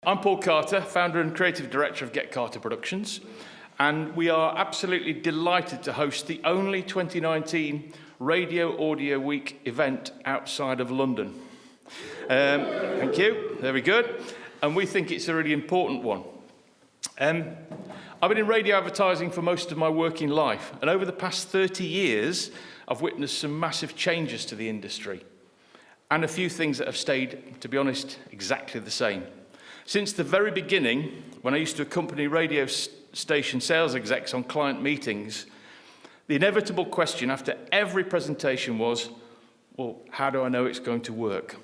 I'm Paul Carter, founder and creative director of Get Carter Productions, and we are absolutely delighted to host the only 2019 Radio Audio Week event outside of London. Thank you, very good. And we think it's a really important one. I've been in radio advertising for most of my working life, and over the past 30 years, I've witnessed some massive changes to the industry, and a few things that have stayed, to be honest, exactly the same. Since the very beginning, when I used to accompany radio station sales execs on client meetings, the inevitable question after every presentation was, well, how do I know it's going to work?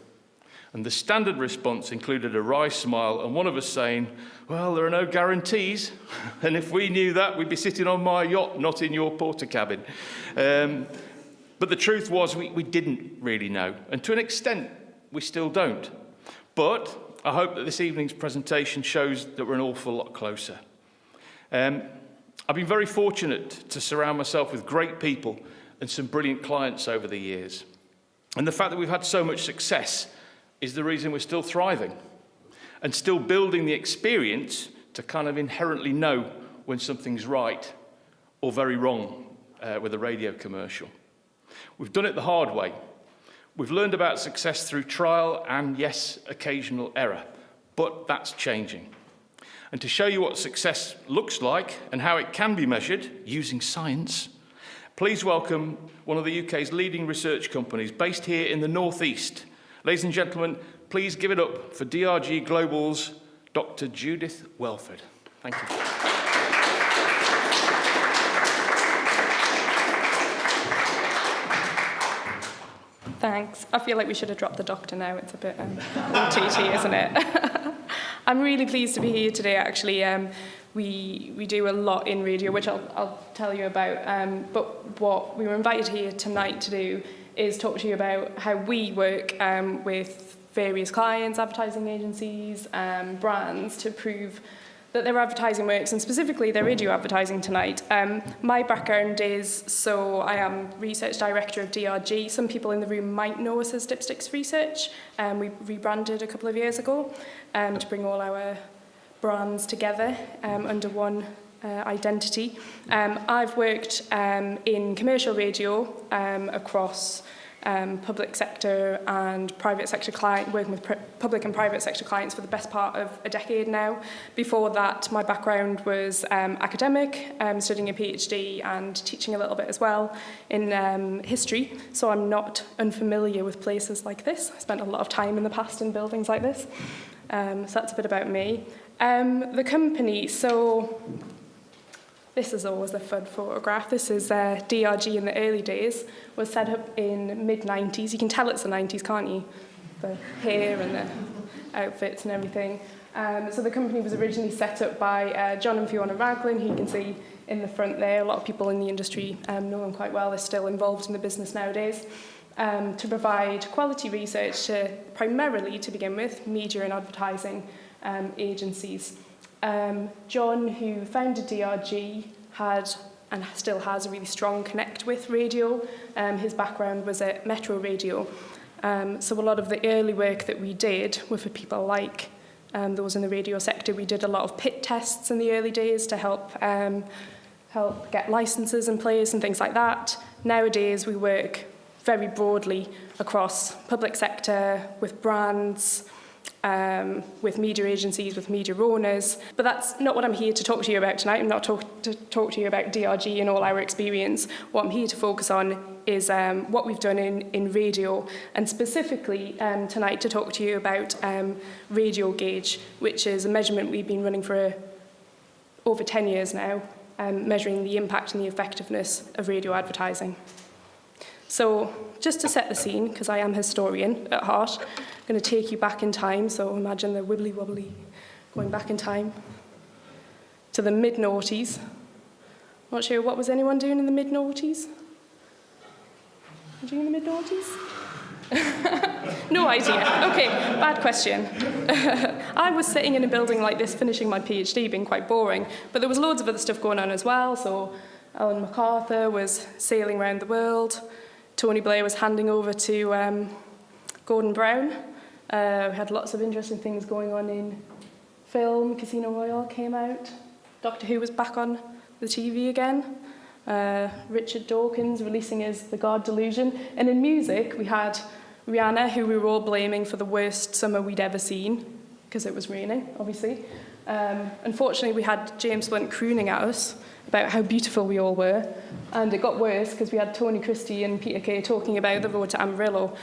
And the standard response included a wry smile and one of us saying, well, there are no guarantees. And if we knew that, we'd be sitting on my yacht, not in your porter cabin. But the truth was we didn't really know. And to an extent, we still don't. But I hope that this evening's presentation shows that we're an awful lot closer. I've been very fortunate to surround myself with great people and some brilliant clients over the years. And the fact that we've had so much success is the reason we're still thriving and still building the experience to kind of inherently know when something's right or very wrong with a radio commercial. We've done it the hard way. We've learned about success through trial and, yes, occasional error, but that's changing. And to show you what success looks like and how it can be measured using science, please welcome one of the UK's leading research companies based here in the Northeast. Ladies and gentlemen, please give it up for DRG Global's Dr. Judith Welford. Thank you. Thanks. I feel like we should have dropped the doctor now. It's a bit OTT, isn't it? I'm really pleased to be here today, actually. We do a lot in radio, which I'll tell you about. But what we were invited here tonight to do is talk to you about how we work with various clients, advertising agencies, brands to prove that their advertising works, and specifically their radio advertising tonight. My background is, so I am research director of DRG. Some people in the room might know us as Dipsticks Research. We rebranded a couple of years ago to bring all our brands together under one identity. I've worked in commercial radio across public sector and private sector working with public and private sector clients for the best part of a decade now. Before that, my background was academic, studying a PhD and teaching a little bit as well in history. So I'm not unfamiliar with places like this. I spent a lot of time in the past in buildings like this. So that's a bit about me. The company, so this is always a fun photograph. This is DRG in the early days. Was set up in mid-90s. You can tell it's the 90s, can't you? The hair and the outfits and everything. So the company was originally set up by John and Fiona Raglan, who you can see in the front there. A lot of people in the industry know them quite well. They're still involved in the business nowadays. To provide quality research to, primarily, to begin with, media and advertising agencies. John, who founded DRG, had and still has a really strong connect with radio. His background was at Metro Radio. So a lot of the early work that we did were for people like those in the radio sector. We did a lot of pit tests in the early days to help get licenses in place and things like that. Nowadays, we work very broadly across public sector, with brands, with media agencies, with media owners. But that's not what I'm here to talk to you about tonight. I'm not to talk to you about DRG and all our experience. What I'm here to focus on is what we've done in radio, and specifically tonight to talk to you about Radio Gauge, which is a measurement we've been running for over 10 years now, measuring the impact and the effectiveness of radio advertising. So just to set the scene, because I am a historian at heart, I'm going to take you back in time. So imagine the wibbly-wobbly going back in time to the mid-noughties. Not sure, what was anyone doing in the mid-noughties? Doing the mid-noughties? No idea. Okay, bad question. I was sitting in a building like this, finishing my PhD, being quite boring, but there was loads of other stuff going on as well. So Ellen MacArthur was sailing around the world. Tony Blair was handing over to Gordon Brown. We had lots of interesting things going on in film Casino Royale came out. Doctor Who was back on the TV again. Richard Dawkins releasing his The God Delusion. And in music, we had Rihanna, who we were all blaming for the worst summer we'd ever seen, because it was raining, obviously. Unfortunately, we had James Blunt crooning at us about how beautiful we all were. And it got worse, because we had Tony Christie and Peter Kay talking about the road to Amarillo,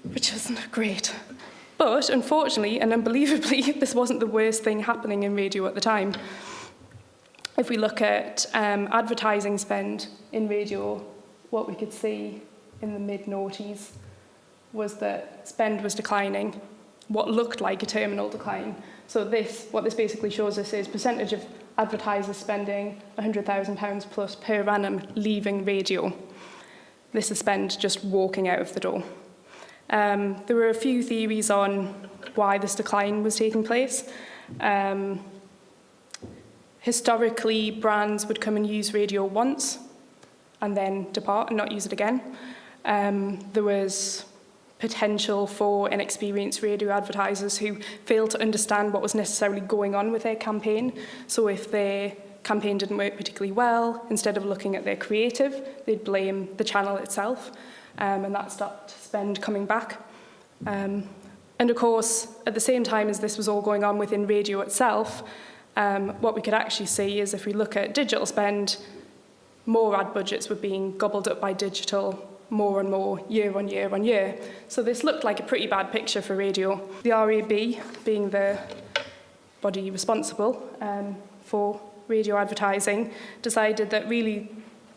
which wasn't great. But unfortunately and unbelievably, this wasn't the worst thing happening in radio at the time. If we look at advertising spend in radio, what we could see in the mid-noughties was that spend was declining, what looked like a terminal decline. So what this basically shows us is percentage of advertisers spending £100,000 plus per annum leaving radio. This is spend just walking out of the door. There were a few theories on why this decline was taking place. Historically, brands would come and use radio once and then depart and not use it again. There was potential for inexperienced radio advertisers who failed to understand what was necessarily going on with their campaign. So if their campaign didn't work particularly well, instead of looking at their creative, they'd blame the channel itself, and that stopped spend coming back. And of course, at the same time as this was all going on within radio itself, what we could actually see is if we look at digital spend, more ad budgets were being gobbled up by digital more and more year on year on year. So this looked like a pretty bad picture for radio. The RAB, being the body responsible for radio advertising, decided that really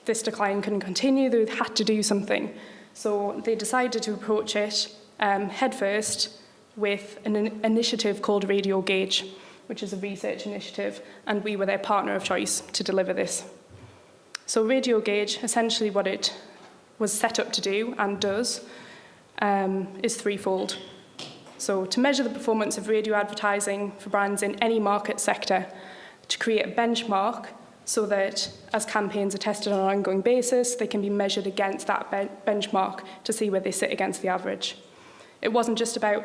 this decline couldn't continue, they had to do something. So they decided to approach it headfirst with an initiative called Radio Gauge, which is a research initiative, and we were their partner of choice to deliver this. So Radio Gauge, essentially what it was set up to do and does, is threefold. So to measure the performance of radio advertising for brands in any market sector, to create a benchmark so that as campaigns are tested on an ongoing basis, they can be measured against that benchmark to see where they sit against the average. It wasn't just about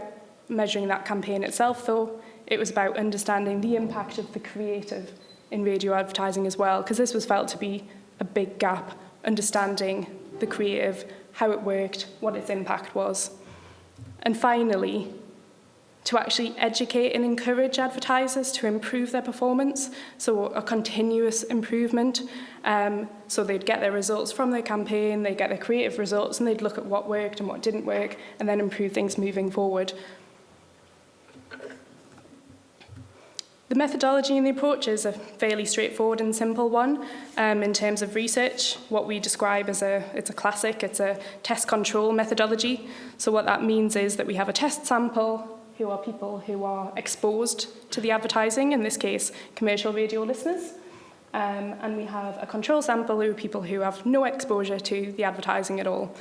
measuring that campaign itself, though. It was about understanding the impact of the creative in radio advertising as well, because this was felt to be a big gap, understanding the creative, how it worked, what its impact was. And finally, to actually educate and encourage advertisers to improve their performance, so a continuous improvement. So they'd get their results from their campaign, they'd get their creative results, and they'd look at what worked and what didn't work, and then improve things moving forward. The methodology and the approach is a fairly straightforward and simple one. In terms of research, what we describe as it's a classic, it's a test control methodology. So what that means is that we have a test sample, who are people who are exposed to the advertising, in this case, commercial radio listeners. And we have a control sample who are people who have no exposure to the advertising at all.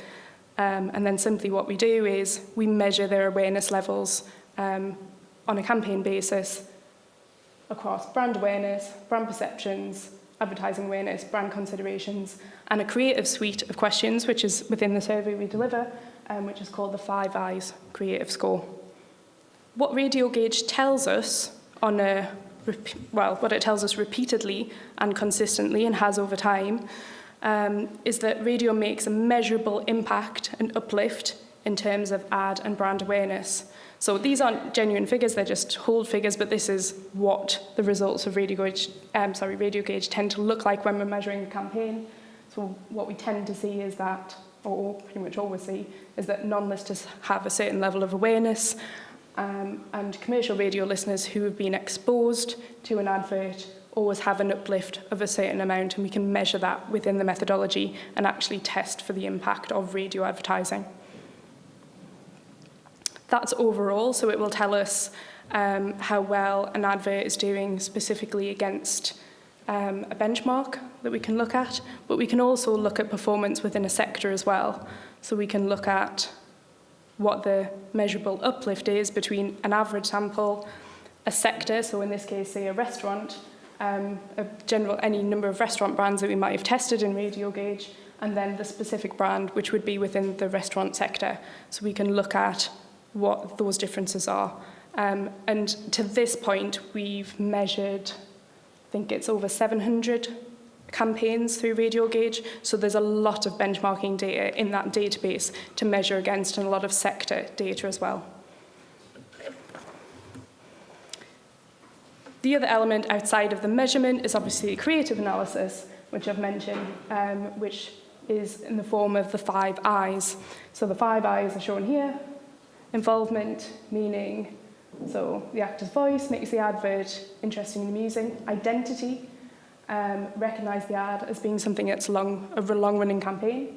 And then simply what we do is we measure their awareness levels on a campaign basis across brand awareness, brand perceptions, advertising awareness, brand considerations, and a creative suite of questions, which is within the survey we deliver, which is called the 5 Eyes Creative Score. What Radio Gauge tells us what it tells us repeatedly and consistently and has over time, is that radio makes a measurable impact and uplift in terms of ad and brand awareness. So these aren't genuine figures, they're just hold figures, but this is what the results of Radio Gauge tend to look like when we're measuring a campaign. So what we tend to see is that, or pretty much always see, is that non-listers have a certain level of awareness, and commercial radio listeners who have been exposed to an advert always have an uplift of a certain amount, and we can measure that within the methodology and actually test for the impact of radio advertising. That's overall, so it will tell us how well an advert is doing specifically against a benchmark that we can look at, but we can also look at performance within a sector as well. So we can look at what the measurable uplift is between an average sample, a sector, so in this case, say a restaurant, any number of restaurant brands that we might have tested in Radio Gauge, and then the specific brand, which would be within the restaurant sector. So we can look at what those differences are And to this point, we've measured, I think it's over 700 campaigns through Radio Gauge. So there's a lot of benchmarking data in that database to measure against, and a lot of sector data as well. The other element outside of the measurement is obviously creative analysis, which I've mentioned, which is in the form of the 5 I's. So the 5 I's are shown here. Involvement, meaning, so the actor's voice makes the advert interesting and amusing. Identity, recognise the ad as being something that's a long-running campaign.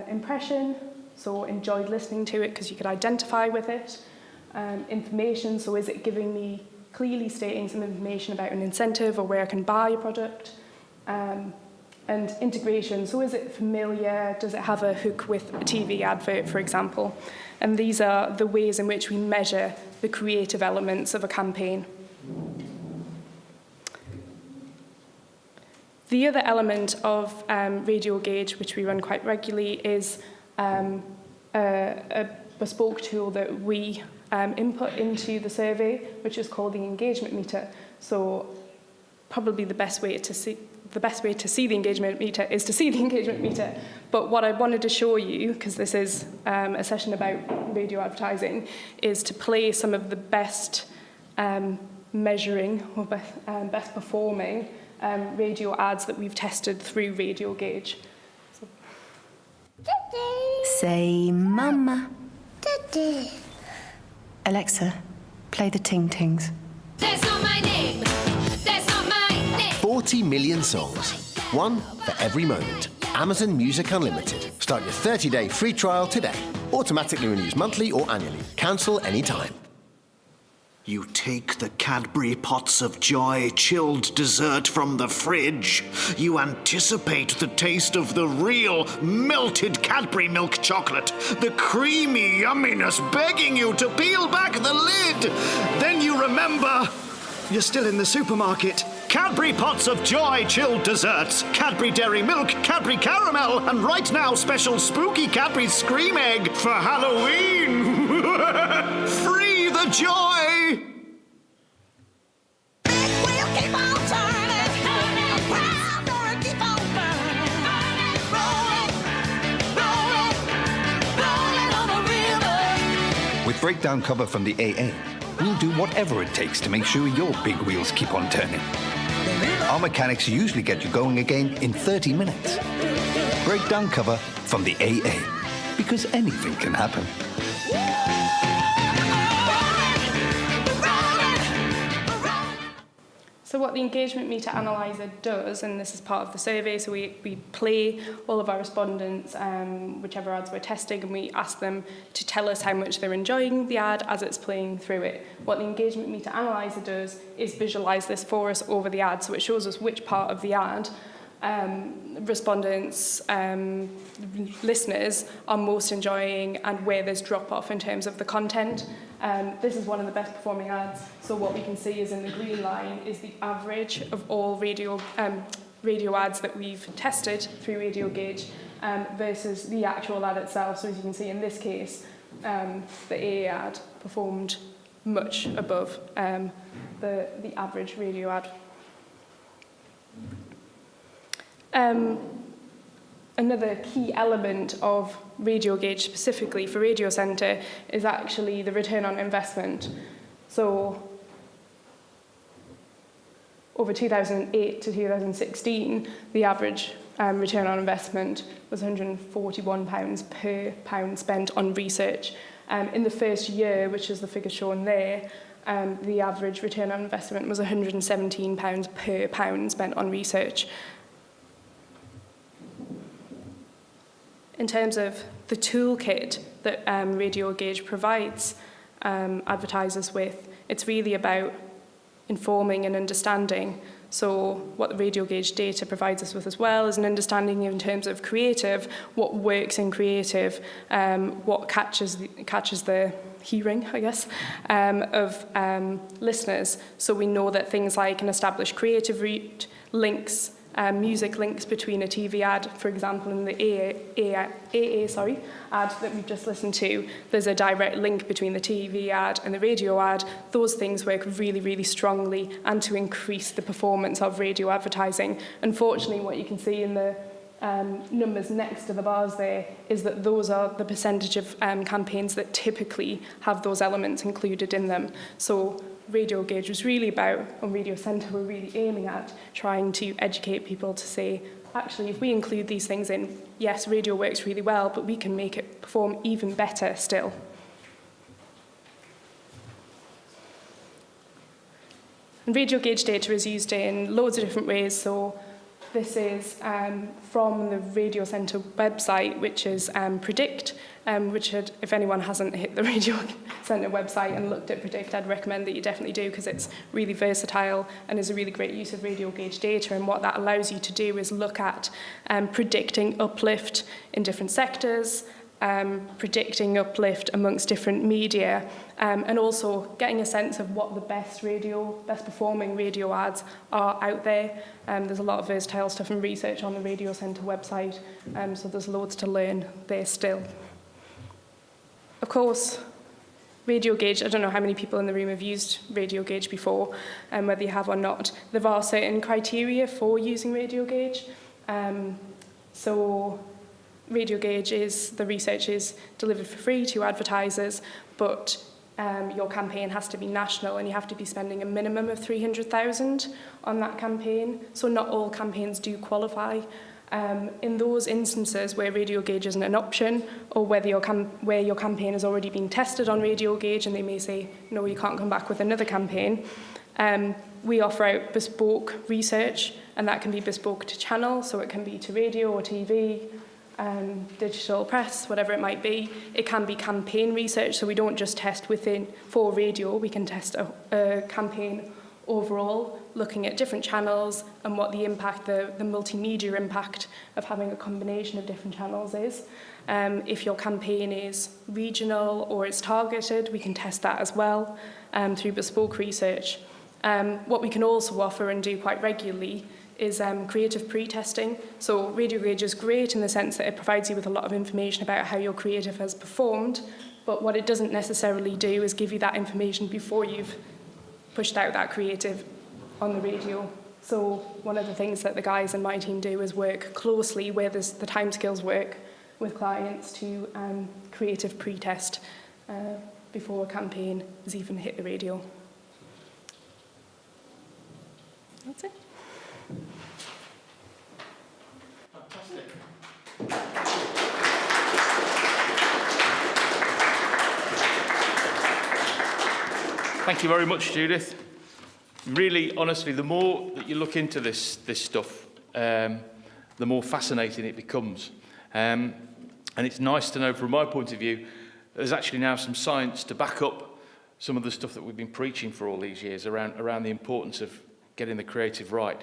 Impression, so enjoyed listening to it because you could identify with it. Information, so is it giving me clearly stating some information about an incentive or where I can buy a product. And integration, so is it familiar? Does it have a hook with a TV advert, for example? And these are the ways in which we measure the creative elements of a campaign. The other element of Radio Gauge, which we run quite regularly, is a bespoke tool that we input into the survey, which is called the engagement meter. So probably the best way to see the engagement meter is to see the engagement meter. But what I wanted to show you, because this is a session about radio advertising, is to play some of the best measuring or best performing radio ads that we've tested through Radio Gauge. So. Say mama. Daddy. Alexa, play the Ting Tings. That's not my name. That's not my name. 40 million songs. One for every moment. Amazon Music Unlimited. Start your 30-day free trial today. Automatically renews monthly or annually. Cancel anytime. You take the Cadbury Pots of Joy chilled dessert from the fridge. You anticipate the taste of the real melted Cadbury milk chocolate, the creamy yumminess begging you to peel back the lid. Then you remember you're still in the supermarket. Cadbury Pots of Joy chilled desserts, Cadbury Dairy Milk, Cadbury Caramel, and right now special spooky Cadbury Scream Egg for Halloween. Free the joy! We'll keep on turning. Proud to keep on burning. Rolling on the river. With breakdown cover from the AA, we'll do whatever it takes to make sure your big wheels keep on turning. Our mechanics usually get you going again in 30 minutes. Breakdown cover from the AA, because anything can happen. So what the engagement meter analyzer does, and this is part of the survey, so we play all of our respondents, whichever ads we're testing, and we ask them to tell us how much they're enjoying the ad as it's playing through it. What the engagement meter analyzer does is visualize this for us over the ad, so it shows us which part of the ad respondents, listeners are most enjoying and where there's drop-off in terms of the content. This is one of the best performing ads, so what we can see is in the green line is the average of all radio ads that we've tested through Radio Gauge versus the actual ad itself. So as you can see in this case, the AA ad performed much above the average radio ad. Another key element of Radio Gauge specifically for Radio Centre is actually the return on investment. So over 2008 to 2016, the average return on investment was £141 per pound spent on research. In the first year, which is the figure shown there, the average return on investment was £117 per pound spent on research. In terms of the toolkit that Radio Gauge provides advertisers with, it's really about informing and understanding. So what the Radio Gauge data provides us with as well is an understanding in terms of creative, what works in creative, what catches the hearing, I guess, of listeners. So we know that things like an established creative route, links, music links between a TV ad. For example, in the AA ad that we've just listened to, there's a direct link between the TV ad and the radio ad. Those things work really, really strongly and to increase the performance of radio advertising. Unfortunately, what you can see in the numbers next to the bars there is that those are the percentage of campaigns that typically have those elements included in them. So Radio Gauge was really about, on Radio Centre, we're really aiming at trying to educate people to say, actually, if we include these things in, yes, radio works really well, but we can make it perform even better still. And Radio Gauge data is used in loads of different ways. So this is from the Radio Centre website, which is Predict, which if anyone hasn't hit the Radio Centre website and looked at Predict, I'd recommend that you definitely do, because it's really versatile and is a really great use of Radio Gauge data. And what that allows you to do is look at predicting uplift in different sectors, predicting uplift amongst different media, and also getting a sense of what the best performing radio ads are out there. There's a lot of versatile stuff and research on the Radio Centre website, so there's loads to learn there still. Of course, Radio Gauge, I don't know how many people in the room have used Radio Gauge before, whether you have or not. There are certain criteria for using Radio Gauge. So Radio Gauge the research is delivered for free to advertisers, but your campaign has to be national and you have to be spending a minimum of 300,000 on that campaign. So not all campaigns do qualify. In those instances where Radio Gauge isn't an option, or where your campaign has already been tested on Radio Gauge and they may say, no, you can't come back with another campaign, we offer out bespoke research, and that can be bespoke to channel, so it can be to radio or TV, digital press, whatever it might be. It can be campaign research, so we don't just test for radio, we can test a campaign overall, looking at different channels and what the impact, the multimedia impact of having a combination of different channels is. If your campaign is regional or it's targeted, we can test that as well through bespoke research. What we can also offer and do quite regularly is creative pre-testing. So Radio Gauge is great in the sense that it provides you with a lot of information about how your creative has performed, but what it doesn't necessarily do is give you that information before you've pushed out that creative on the radio. So one of the things that the guys in my team do is work closely where the timescales work with clients to creative pre-test before a campaign has even hit the radio. That's it. Thank you very much, Judith. Really, honestly, the more that you look into this stuff, the more fascinating it becomes. And it's nice to know, from my point of view, there's actually now some science to back up some of the stuff that we've been preaching for all these years around the importance of getting the creative right.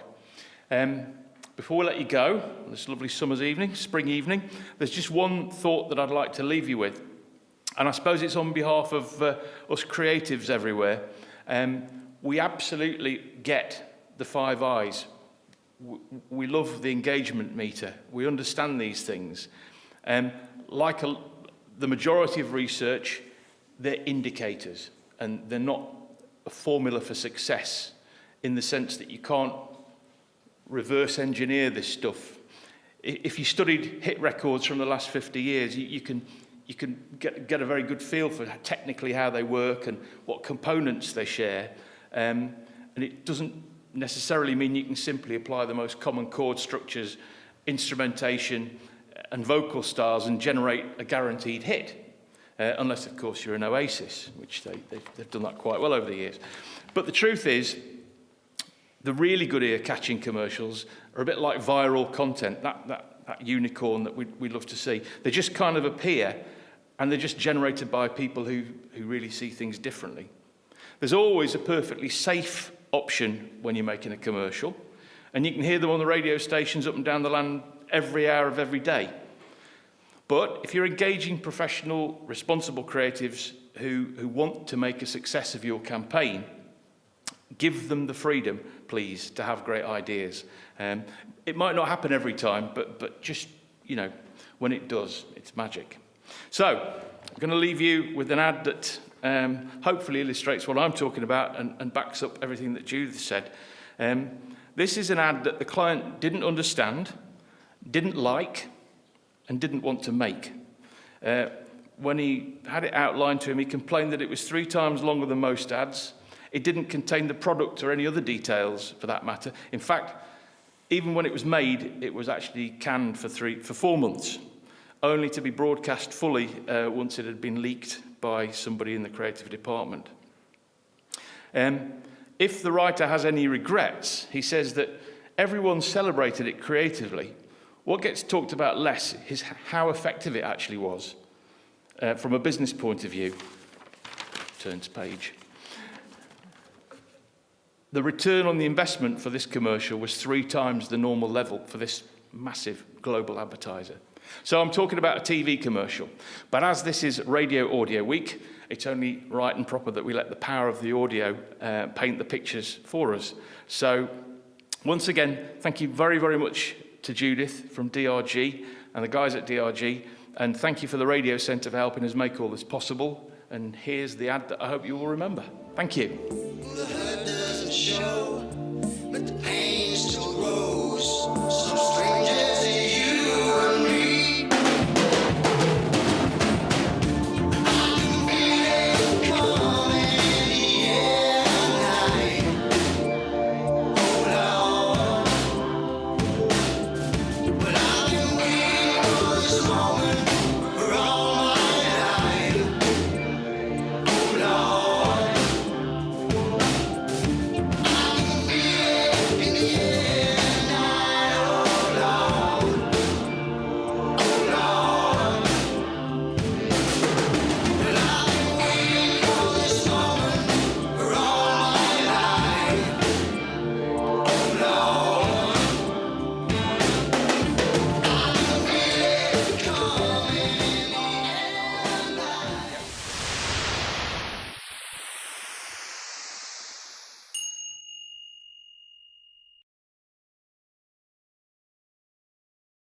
Before we let you go, on this lovely summer's evening, spring evening, there's just one thought that I'd like to leave you with. And I suppose it's on behalf of us creatives everywhere. We absolutely get the 5 eyes. We love the engagement meter. We understand these things. Like the majority of research, they're indicators, and they're not a formula for success in the sense that you can't reverse engineer this stuff. If you studied hit records from the last 50 years, you can get a very good feel for technically how they work and what components they share. And it doesn't necessarily mean you can simply apply the most common chord structures, instrumentation, and vocal styles and generate a guaranteed hit. Unless, of course, you're an Oasis, which they've done that quite well over the years. But the truth is, the really good ear-catching commercials are a bit like viral content, that unicorn that we love to see. They just kind of appear, and they're just generated by people who really see things differently. There's always a perfectly safe option when you're making a commercial, and you can hear them on the radio stations up and down the land every hour of every day. But if you're engaging professional, responsible creatives who want to make a success of your campaign, Give them the freedom, please, to have great ideas. It might not happen every time, but just, you know, when it does, it's magic. So, I'm going to leave you with an ad that hopefully illustrates what I'm talking about and backs up everything that Judith said. This is an ad that the client didn't understand, didn't like, and didn't want to make. When he had it outlined to him, he complained that it was 3 times longer than most ads. It didn't contain the product or any other details, for that matter. In fact, even when it was made, it was actually canned for 4 months, only to be broadcast fully once it had been leaked by somebody in the creative department. If the writer has any regrets, he says that everyone celebrated it creatively. What gets talked about less is how effective it actually was from a business point of view. Turn to page. The return on the investment for this commercial was 3 times the normal level for this massive global advertiser. So I'm talking about a TV commercial. But as this is Radio Audio Week, it's only right and proper that we let the power of the audio paint the pictures for us. So once again, thank you very, very much to Judith from DRG and the guys at DRG. And thank you for the Radio Centre for helping us make all this possible. And here's the ad that I hope you will remember. Thank you.